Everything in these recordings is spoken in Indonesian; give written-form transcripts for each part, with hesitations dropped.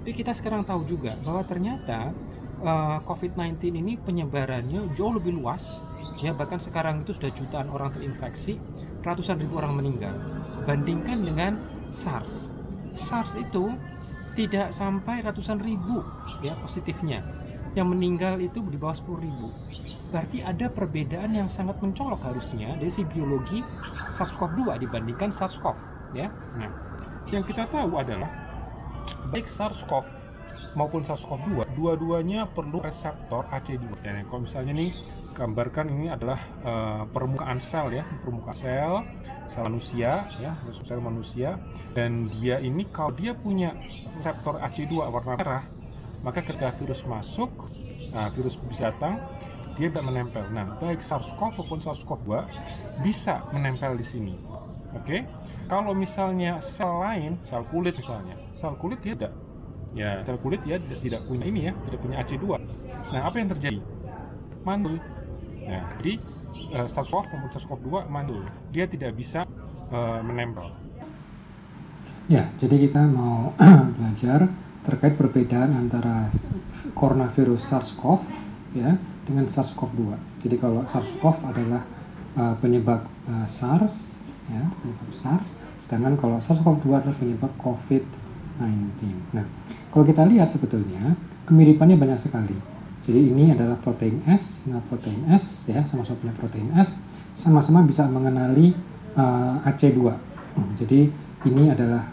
Tapi kita sekarang tahu juga bahwa ternyata COVID-19 ini penyebarannya jauh lebih luas, ya, bahkan sekarang itu sudah jutaan orang terinfeksi, ratusan ribu orang meninggal. Bandingkan dengan SARS. SARS itu tidak sampai ratusan ribu ya positifnya. Yang meninggal itu di bawah 10.000. Berarti ada perbedaan yang sangat mencolok harusnya dari si biologi SARS-CoV-2 dibandingkan SARS-CoV, ya. Nah, yang kita tahu adalah baik SARS-CoV maupun SARS-CoV-2, dua-duanya perlu reseptor AC2. Dan kalau misalnya nih gambarkan ini adalah permukaan sel, ya, permukaan sel manusia, ya, sel manusia. Dan dia ini kalau dia punya reseptor AC2 warna merah, maka ketika virus masuk, virus bisa datang, dia tidak menempel. Nah, baik SARS-CoV maupun SARS-CoV-2 bisa menempel di sini. Oke? Kalau misalnya sel lain, sel kulit misalnya, sel kulit dia tidak. Ya, sel kulit dia tidak punya ini, ya, tidak punya AC2. Nah, apa yang terjadi? Mantul. Nah, jadi SARS-CoV maupun SARS-CoV-2 mantul. Dia tidak bisa menempel. Ya, jadi kita mau belajar terkait perbedaan antara coronavirus SARS-CoV, ya, dengan SARS-CoV-2. Jadi kalau SARS-CoV adalah penyebab SARS, ya, penyebab SARS, sedangkan kalau SARS-CoV-2 adalah penyebab COVID-19. Nah, kalau kita lihat sebetulnya kemiripannya banyak sekali. Jadi ini adalah protein S, protein S, ya, sama-sama punya protein S, sama-sama bisa mengenali AC2. Jadi ini adalah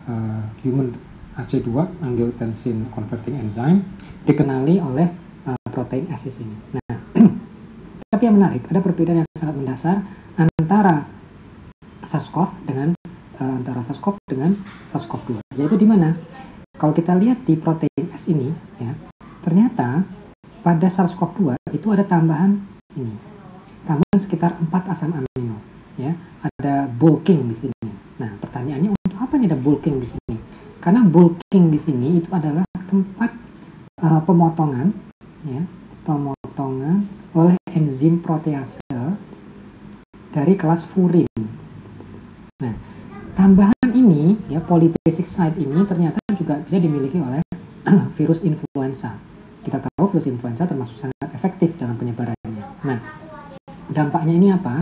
human AC2, angiotensin converting enzyme, dikenali oleh protein S di sini. Nah, tapi yang menarik, ada perbedaan yang sangat mendasar antara SARS-CoV dengan SARS-CoV-2. Yaitu di mana? Kalau kita lihat di protein S ini, ya, ternyata pada SARS-CoV-2 itu ada tambahan ini, tambahan sekitar 4 asam amino, ya, ada bulking di sini. Nah, pertanyaannya, untuk apa nih ada bulking di sini? Karena bulking di sini itu adalah tempat pemotongan, ya, pemotongan oleh enzim protease dari kelas furin. Nah, tambahan ini, ya, polybasic site ini ternyata juga bisa dimiliki oleh virus influenza. Kita tahu virus influenza termasuk sangat efektif dalam penyebarannya. Nah, dampaknya ini apa?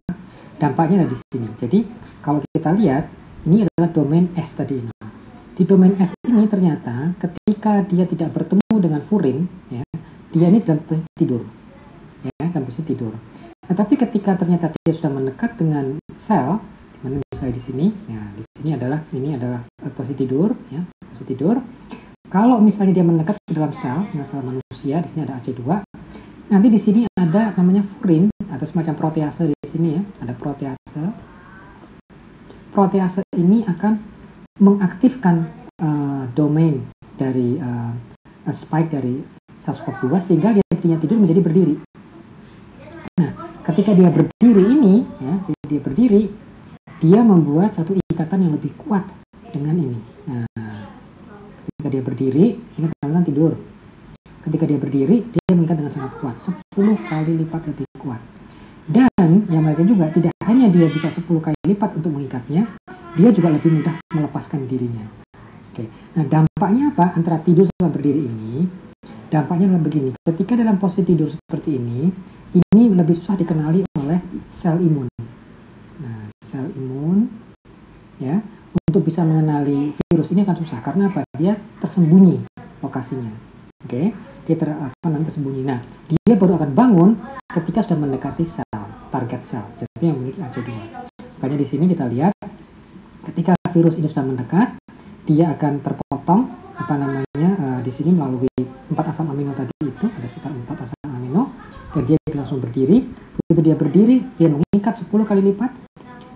Dampaknya ada di sini. Jadi, kalau kita lihat, ini adalah domain S tadi ini. Di domain S ini ternyata ketika dia tidak bertemu dengan furin, ya, dia ini dalam posisi tidur, ya, dalam posisi tidur. Nah, tapi ketika ternyata dia sudah mendekat dengan sel, di mana misalnya di sini, ya, di sini adalah posisi tidur, ya, posisi tidur. Kalau misalnya dia mendekat ke dalam sel manusia, di sini ada AC2. Nanti di sini ada namanya furin atau semacam protease di sini, ya, ada protease. Protease ini akan mengaktifkan domain dari spike dari SARS-CoV-2 sehingga dia tidur menjadi berdiri. Nah, ketika dia berdiri ini, ya, dia berdiri, dia membuat satu ikatan yang lebih kuat dengan ini. Nah, ketika dia berdiri, ini tanda tidur. Ketika dia berdiri, dia mengikat dengan sangat kuat, 10 kali lipat lebih kuat. Dan yang menarik juga, tidak hanya dia bisa 10 kali lipat untuk mengikatnya, dia juga lebih mudah melepaskan dirinya. Oke. Nah, dampaknya apa antara tidur sama berdiri ini? Dampaknya adalah begini, ketika dalam posisi tidur seperti ini lebih susah dikenali oleh sel imun. Nah, sel imun, ya, untuk bisa mengenali virus ini akan susah. Karena apa? Dia tersembunyi lokasinya. Oke, dia tersembunyi. Nah, dia baru akan bangun ketika sudah mendekati sel, target sel, jadi yang memiliki AC2. Makanya di sini kita lihat, ketika virus ini sudah mendekat, dia akan terpotong, di sini melalui 4 asam amino tadi itu, ada sekitar 4 asam amino, dan dia langsung berdiri. Begitu dia berdiri, dia mengikat 10 kali lipat,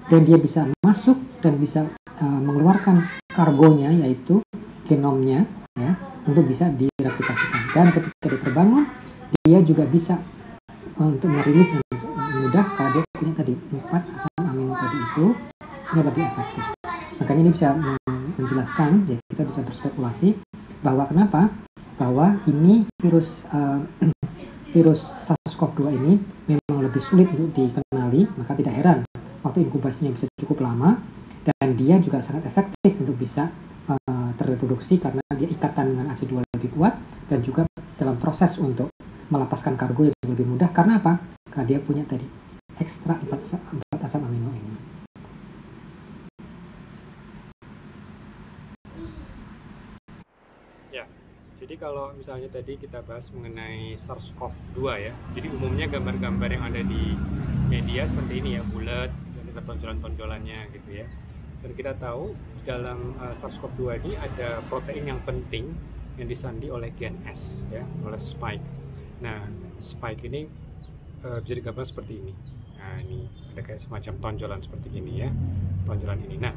dan dia bisa masuk dan bisa mengeluarkan kargonya, yaitu genomnya, ya, untuk bisa direplikasikan. Dan ketika dia terbangun, dia juga bisa untuk merilis mudah karena dia punya tadi 4 asam amino tadi itu, sehingga lebih efektif. Makanya ini bisa menjelaskan, ya, kita bisa berspekulasi bahwa kenapa bahwa ini virus SARS-CoV-2 ini memang lebih sulit untuk dikenali, maka tidak heran waktu inkubasinya bisa cukup lama, dan dia juga sangat efektif untuk bisa terreproduksi karena dia ikatan dengan AC2 lebih lebih kuat, dan juga dalam proses untuk melepaskan kargo yang lebih mudah. Karena apa? Karena dia punya tadi ekstra 4 asam amino ini. Ya, jadi kalau misalnya tadi kita bahas mengenai SARS-CoV-2 ya, jadi umumnya gambar-gambar yang ada di media seperti ini ya, bulat, dan ada tonjolan-tonjolannya gitu ya. Dan kita tahu dalam SARS-CoV-2 ini ada protein yang penting yang disandi oleh gen S ya, oleh spike. Nah, spike ini bisa digambar seperti ini. Nah, ini ada kayak semacam tonjolan seperti ini ya, tonjolan ini. Nah,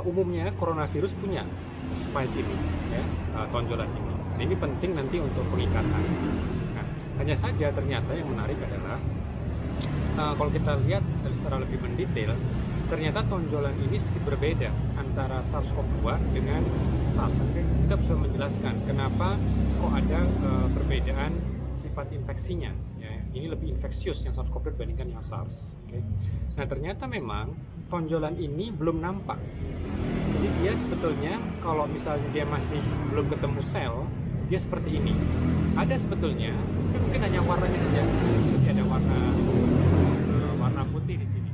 umumnya coronavirus punya spike ini ya, tonjolan ini. Nah, ini penting nanti untuk pengikatan. Nah, hanya saja ternyata yang menarik adalah kalau kita lihat secara lebih mendetail, ternyata tonjolan ini sedikit berbeda antara SARS-CoV-2 dengan SARS. Kita bisa menjelaskan kenapa kok ada perbedaan sifat infeksinya ya. Ini lebih infeksius yang SARS-CoV-2 dibandingkan yang SARS. Nah, ternyata memang tonjolan ini belum nampak. Jadi dia sebetulnya kalau misalnya dia masih belum ketemu sel, dia seperti ini. Ada sebetulnya, tapi mungkin hanya warnanya saja. Jadi ada warna putih di sini.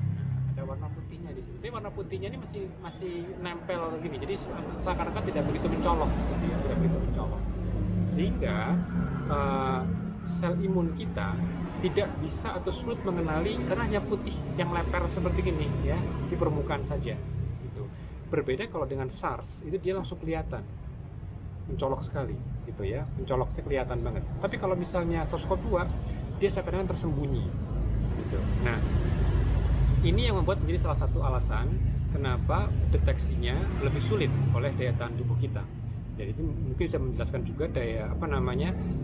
Ada warna putihnya di sini. Tapi warna putihnya ini masih nempel gini. Jadi seakan-akan tidak begitu mencolok, ya, tidak begitu mencolok. Sehingga sel imun kita tidak bisa atau sulit mengenali karena hanya putih yang leper seperti ini ya, di permukaan saja gitu. Berbeda kalau dengan SARS, itu dia langsung kelihatan mencolok sekali gitu ya, mencoloknya kelihatan banget. Tapi kalau misalnya SARS-CoV-2 dia seakan-akan tersembunyi gitu. Nah, ini yang membuat menjadi salah satu alasan kenapa deteksinya lebih sulit oleh daya tahan tubuh kita. Jadi itu mungkin bisa menjelaskan juga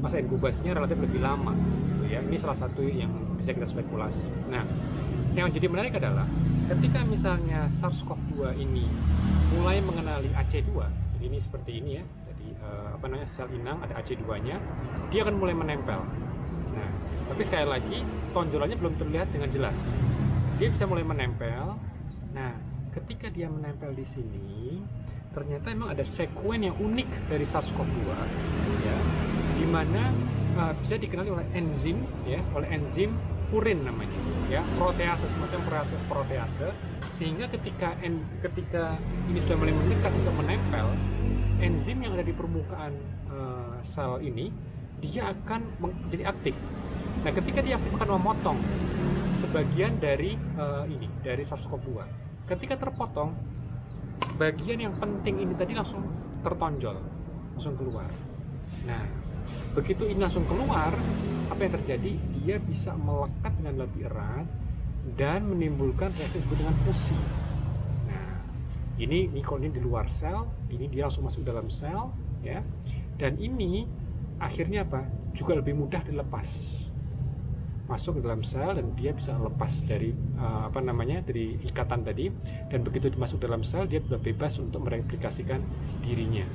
masa inkubasinya relatif lebih lama gitu ya. Ini salah satu yang bisa kita spekulasi. Nah, yang jadi menarik adalah ketika misalnya SARS-CoV-2 ini mulai mengenali AC2, jadi ini seperti ini ya. Jadi sel inang ada AC2-nya, dia akan mulai menempel. Nah, tapi sekali lagi tonjolannya belum terlihat dengan jelas. Dia bisa mulai menempel. Nah, ketika dia menempel di sini, ternyata memang ada sekuen yang unik dari SARS-CoV-2 ya, di mana bisa dikenali oleh enzim ya, oleh enzim furin namanya ya, protease, semacam protease, sehingga ketika ini sudah mulai mendekat untuk menempel, enzim yang ada di permukaan sel ini dia akan menjadi aktif. Nah, ketika dia aktif akan memotong sebagian dari dari SARS-CoV-2. Ketika terpotong, bagian yang penting ini tadi langsung tertonjol, langsung keluar. Nah, begitu ini langsung keluar, apa yang terjadi? Dia bisa melekat dengan lebih erat dan menimbulkan reaksi disebut dengan fusi. Nah, ini kalau ini di luar sel, ini dia langsung masuk dalam sel, ya. Dan ini akhirnya apa? Juga lebih mudah dilepas. Masuk ke dalam sel dan dia bisa lepas dari dari ikatan tadi, dan begitu masuk dalam sel dia sudah bebas untuk mereplikasikan dirinya.